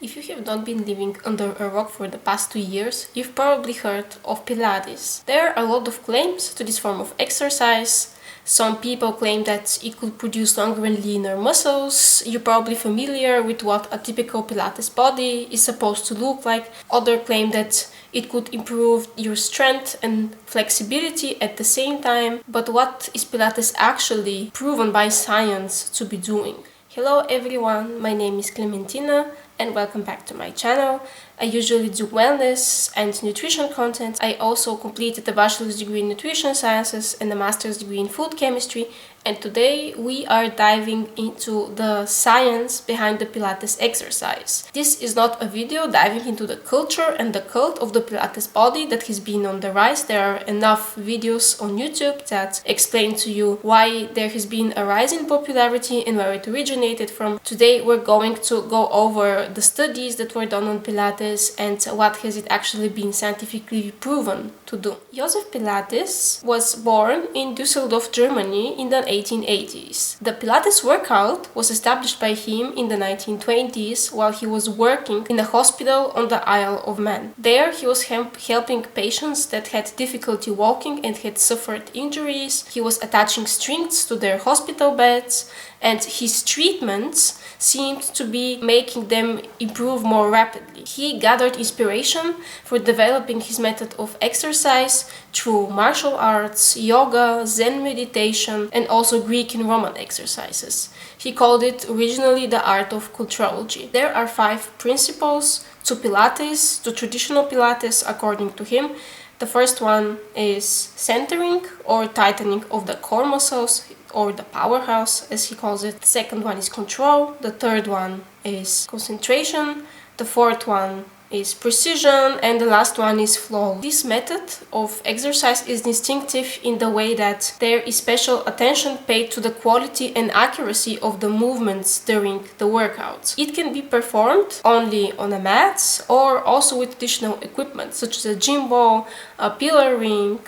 If you have not been living under a rock for the past 2 years, you've probably heard of Pilates. There are a lot of claims to this form of exercise. Some people claim that it could produce longer and leaner muscles. You're probably familiar with what a typical Pilates body is supposed to look like. Others claim that it could improve your strength and flexibility at the same time. But what is Pilates actually proven by science to be doing? Hello everyone, my name is Clementina and welcome back to my channel. I usually do wellness and nutrition content. I also completed a bachelor's degree in nutrition sciences and a master's degree in food chemistry, and today we are diving into the science behind the Pilates exercise. This is not a video diving into the culture and the cult of the Pilates body that has been on the rise. There are enough videos on YouTube that explain to you why there has been a rise in popularity and where it originated from. Today we're going to go over the studies that were done on Pilates and what has it actually been scientifically proven to do. Joseph Pilates was born in Düsseldorf, Germany in the 1880s. The Pilates workout was established by him in the 1920s while he was working in a hospital on the Isle of Man. There he was helping patients that had difficulty walking and had suffered injuries. He was attaching strings to their hospital beds, and his treatments seemed to be making them improve more rapidly. He gathered inspiration for developing his method of exercise through martial arts, yoga, Zen meditation, and also Greek and Roman exercises. He called it originally the art of culturology. There are 5 principles to Pilates, to traditional Pilates, according to him. The first one is centering or tightening of the core muscles, or the powerhouse as he calls it. The second one is control. The third one is concentration. The fourth one is precision, and the last one is flow. This method of exercise is distinctive in the way that there is special attention paid to the quality and accuracy of the movements during the workouts. It can be performed only on a mat or also with additional equipment such as a gym ball, a pillar ring,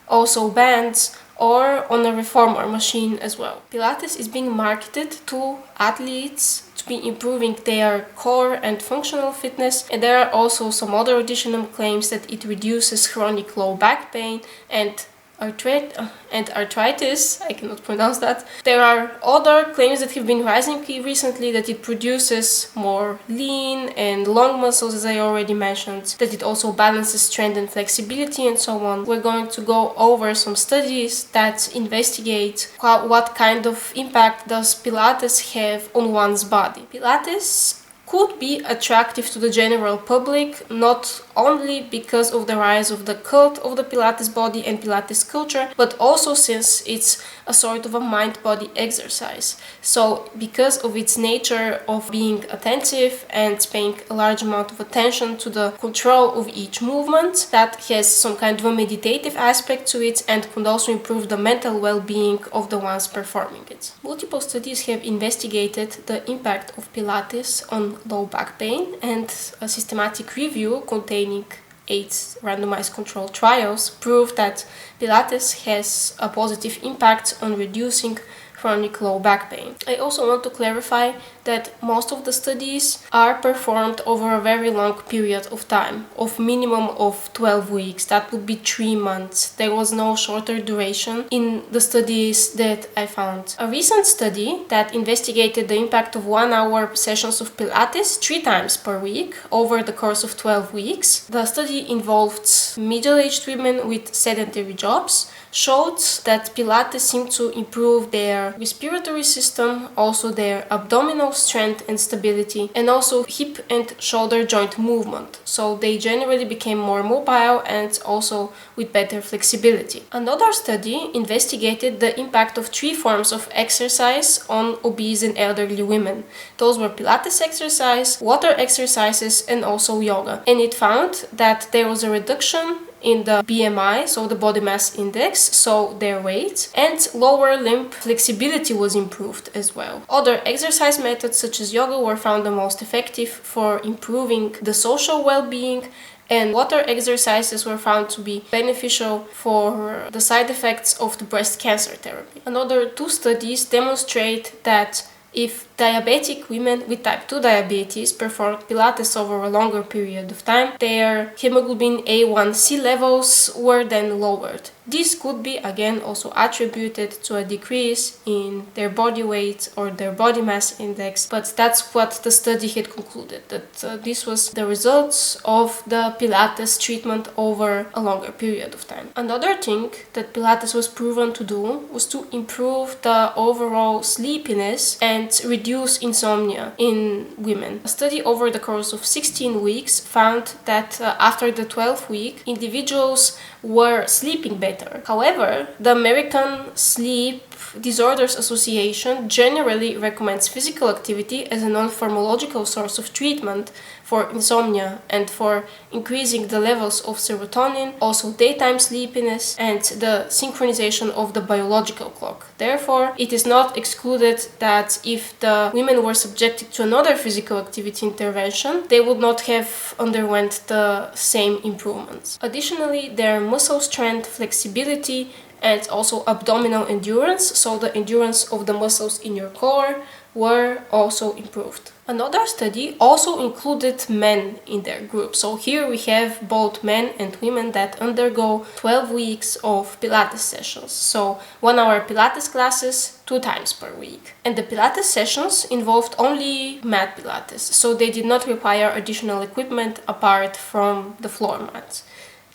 also bands, or on a reformer machine as well. Pilates is being marketed to athletes to be improving their core and functional fitness, and there are also some other additional claims that it reduces chronic low back pain and arthritis. I cannot pronounce that. There are other claims that have been rising recently, that it produces more lean and long muscles, as I already mentioned, that it also balances strength and flexibility, and so on. We're going to go over some studies that investigate what kind of impact does Pilates have on one's body. Pilates could be attractive to the general public, not only because of the rise of the cult of the Pilates body and Pilates culture, but also since it's a sort of a mind-body exercise. So because of its nature of being attentive and paying a large amount of attention to the control of each movement, that has some kind of a meditative aspect to it and can also improve the mental well-being of the ones performing it. Multiple studies have investigated the impact of Pilates on low back pain, and a systematic review containing 8 randomized controlled trials proved that Pilates has a positive impact on reducing chronic low back pain. I also want to clarify that most of the studies are performed over a very long period of time, of minimum of 12 weeks. That would be 3 months. There was no shorter duration in the studies that I found. A recent study that investigated the impact of 1-hour sessions of Pilates 3 times per week over the course of 12 weeks. The study involved middle-aged women with sedentary jobs, showed that Pilates seemed to improve their respiratory system, also their abdominal strength and stability, and also hip and shoulder joint movement. So they generally became more mobile and also with better flexibility. Another study investigated the impact of 3 forms of exercise on obese and elderly women. Those were Pilates exercise, water exercises, and also yoga. And it found that there was a reduction in the BMI, so the body mass index, so their weight, and lower limb flexibility was improved as well. Other exercise methods such as yoga were found the most effective for improving the social well-being, and water exercises were found to be beneficial for the side effects of the breast cancer therapy. Another 2 studies demonstrate that If diabetic women with type 2 diabetes performed Pilates over a longer period of time, their hemoglobin A1C levels were then lowered. This could be again also attributed to a decrease in their body weight or their body mass index, but that's what the study had concluded, that this was the results of the Pilates treatment over a longer period of time. Another thing that Pilates was proven to do was to improve the overall sleepiness and reduce insomnia in women. A study over the course of 16 weeks found that after the 12th week, individuals were sleeping better. However, the American Sleep Disorders Association generally recommends physical activity as a non-pharmacological source of treatment for insomnia and for increasing the levels of serotonin, also daytime sleepiness, and the synchronization of the biological clock. Therefore, it is not excluded that if the women were subjected to another physical activity intervention, they would not have underwent the same improvements. Additionally, their muscle strength, flexibility, and also abdominal endurance, so the endurance of the muscles in your core, were also improved. Another study also included men in their group. So here we have both men and women that undergo 12 weeks of Pilates sessions. So 1 hour Pilates classes 2 times per week. And the Pilates sessions involved only mat Pilates, so they did not require additional equipment apart from the floor mats.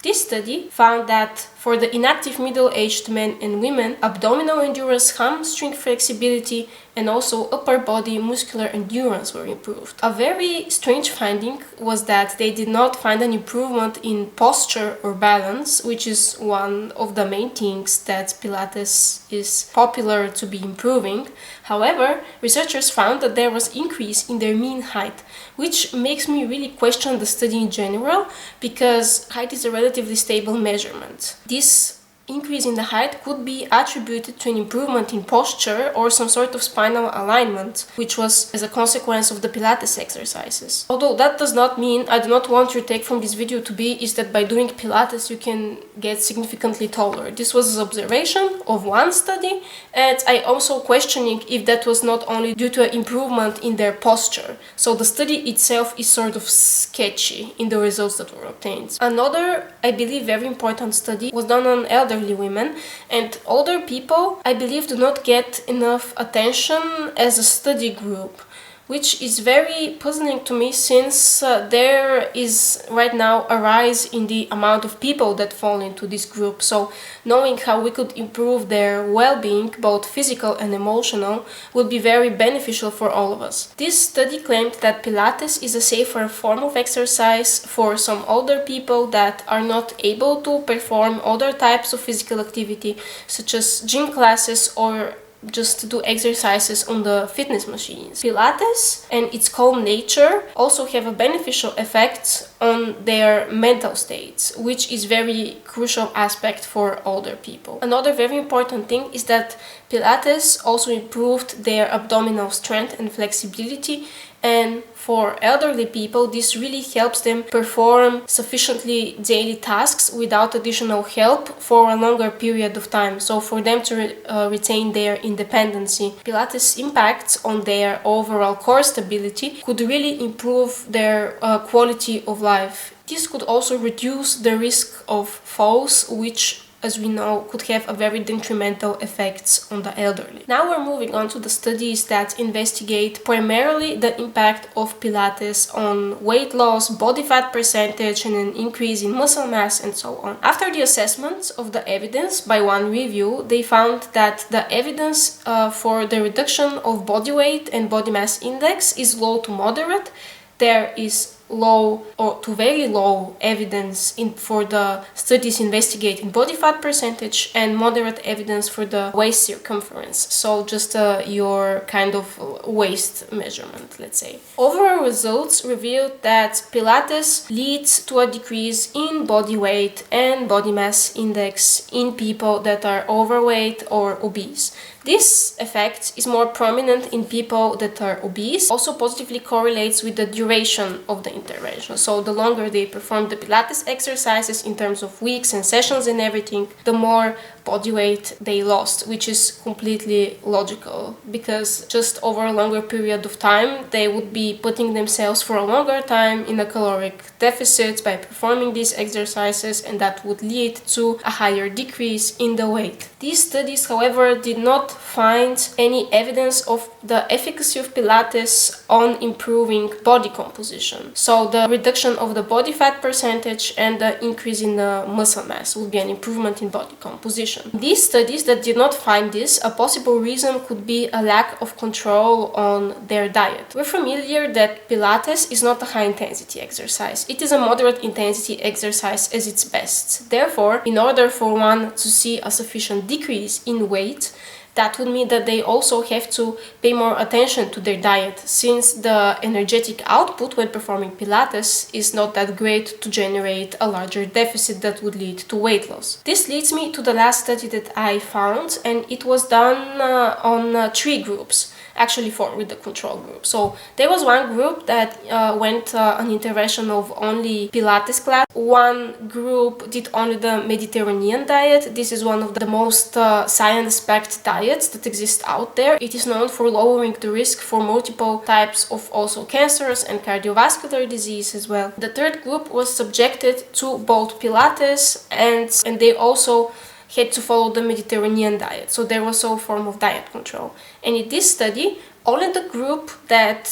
This study found that for the inactive middle-aged men and women, abdominal endurance, hamstring flexibility, and also upper body muscular endurance were improved. A very strange finding was that they did not find an improvement in posture or balance, which is one of the main things that Pilates is popular to be improving. However, researchers found that there was increase in their mean height, which makes me really question the study in general, because height is a relatively stable measurement. This increase in the height could be attributed to an improvement in posture or some sort of spinal alignment, which was as a consequence of the Pilates exercises. Although that does not mean, I do not want your take from this video to be, is that by doing Pilates you can get significantly taller. This was an observation of one study, and I also questioning if that was not only due to an improvement in their posture. So the study itself is sort of sketchy in the results that were obtained. Another, I believe, very important study was done on elderly women, and older people, I believe, do not get enough attention as a study group, which is very puzzling to me, since there is right now a rise in the amount of people that fall into this group. So knowing how we could improve their well-being, both physical and emotional, would be very beneficial for all of us. This study claimed that Pilates is a safer form of exercise for some older people that are not able to perform other types of physical activity, such as gym classes or just to do exercises on the fitness machines. Pilates and its calm nature also have a beneficial effect on their mental states, which is very crucial aspect for older people. Another very important thing is that Pilates also improved their abdominal strength and flexibility, and for elderly people, this really helps them perform sufficiently daily tasks without additional help for a longer period of time. So for them to retain their independency. Pilates' impact on their overall core stability could really improve their quality of life. This could also reduce the risk of falls, which, as we know, could have a very detrimental effects on the elderly. Now we're moving on to the studies that investigate primarily the impact of Pilates on weight loss, body fat percentage, and an increase in muscle mass, and so on. After the assessment of the evidence by one review, they found that the evidence for the reduction of body weight and body mass index is low to moderate. There is low or to very low evidence for the studies investigating body fat percentage, and moderate evidence for the waist circumference, so just your kind of waist measurement, let's say. Overall results revealed that Pilates leads to a decrease in body weight and body mass index in people that are overweight or obese. This effect is more prominent in people that are obese, also positively correlates with the duration of the intervention. So the longer they perform the Pilates exercises in terms of weeks and sessions and everything, the more body weight they lost, which is completely logical, because just over a longer period of time they would be putting themselves for a longer time in a caloric deficit by performing these exercises, and that would lead to a higher decrease in the weight. These studies, however, did not find any evidence of the efficacy of Pilates on improving body composition. So the reduction of the body fat percentage and the increase in the muscle mass would be an improvement in body composition. These studies that did not find this, a possible reason could be a lack of control on their diet. We're familiar that Pilates is not a high intensity exercise. It is a moderate intensity exercise at its best. Therefore, in order for one to see a sufficient decrease in weight, that would mean that they also have to pay more attention to their diet, since the energetic output when performing Pilates is not that great to generate a larger deficit that would lead to weight loss. This leads me to the last study that I found, and it was done on 3 groups. Actually 4 with the control group. So there was one group that went an intervention of only Pilates class. One group did only the Mediterranean diet. This is one of the most science-backed diets that exist out there. It is known for lowering the risk for multiple types of also cancers and cardiovascular disease as well. The third group was subjected to both Pilates and they also had to follow the Mediterranean diet. So there was a form of diet control. And in this study, only the group that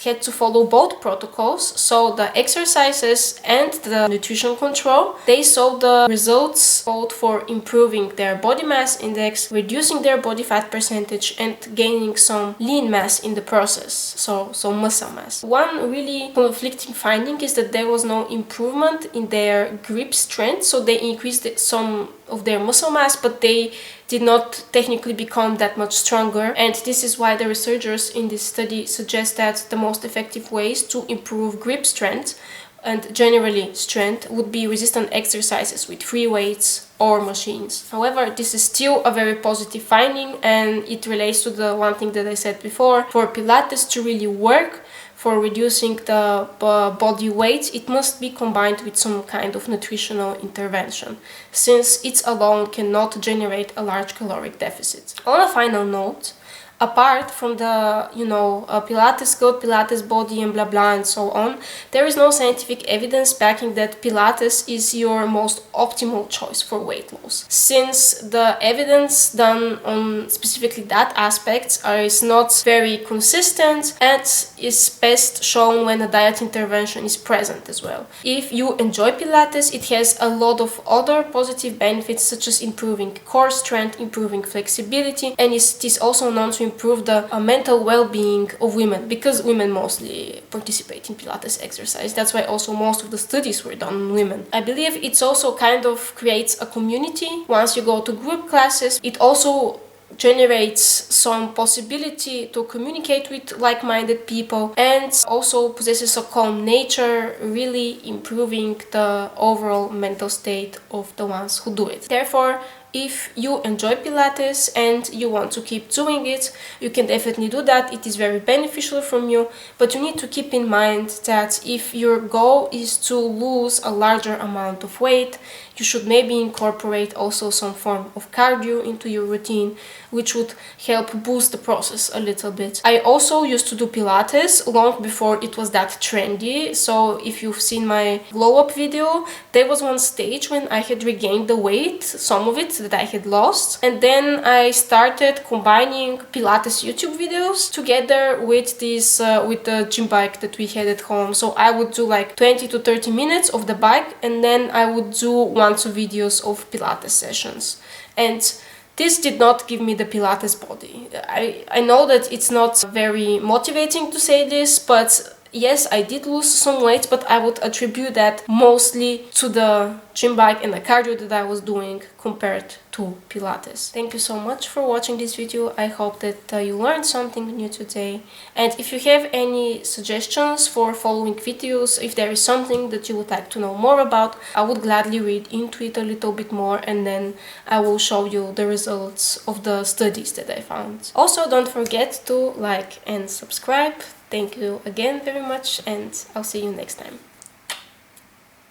had to follow both protocols, so the exercises and the nutrition control, they saw the results both for improving their body mass index, reducing their body fat percentage, and gaining some lean mass in the process, so muscle mass. One really conflicting finding is that there was no improvement in their grip strength, so they increased some of their muscle mass, but they did not technically become that much stronger, and this is why the researchers in this study suggest that the most effective ways to improve grip strength and generally strength would be resistant exercises with free weights or machines. However, this is still a very positive finding, and it relates to the one thing that I said before. For Pilates to really work, for reducing the body weight, it must be combined with some kind of nutritional intervention, since it alone cannot generate a large caloric deficit. On a final note, apart from the, Pilates good, Pilates body and blah blah and so on, there is no scientific evidence backing that Pilates is your most optimal choice for weight loss, since the evidence done on specifically that aspect is not very consistent and is best shown when a diet intervention is present as well. If you enjoy Pilates, it has a lot of other positive benefits, such as improving core strength, improving flexibility, and it is also known to improve the mental well-being of women, because women mostly participate in Pilates exercise. That's why also most of the studies were done on women. I believe it's also kind of creates a community. Once you go to group classes, it also generates some possibility to communicate with like-minded people, and also possesses a calm nature, really improving the overall mental state of the ones who do it. Therefore, if you enjoy Pilates and you want to keep doing it, you can definitely do that. It is very beneficial from you, but you need to keep in mind that if your goal is to lose a larger amount of weight, you should maybe incorporate also some form of cardio into your routine, which would help boost the process a little bit. I also used to do Pilates long before it was that trendy, so if you've seen my glow up video, there was one stage when I had regained the weight, some of it that I had lost, and then I started combining Pilates YouTube videos together with this with the gym bike that we had at home. So I would do like 20 to 30 minutes of the bike, and then I would do 1 to videos of Pilates sessions. And this did not give me the Pilates body. I know that it's not very motivating to say this, but yes, I did lose some weight, but I would attribute that mostly to the gym bike and the cardio that I was doing compared to Pilates. Thank you so much for watching this video. I hope that you learned something new today. And if you have any suggestions for following videos, if there is something that you would like to know more about, I would gladly read into it a little bit more, and then I will show you the results of the studies that I found. Also, don't forget to like and subscribe. Thank you again very much, and I'll see you next time.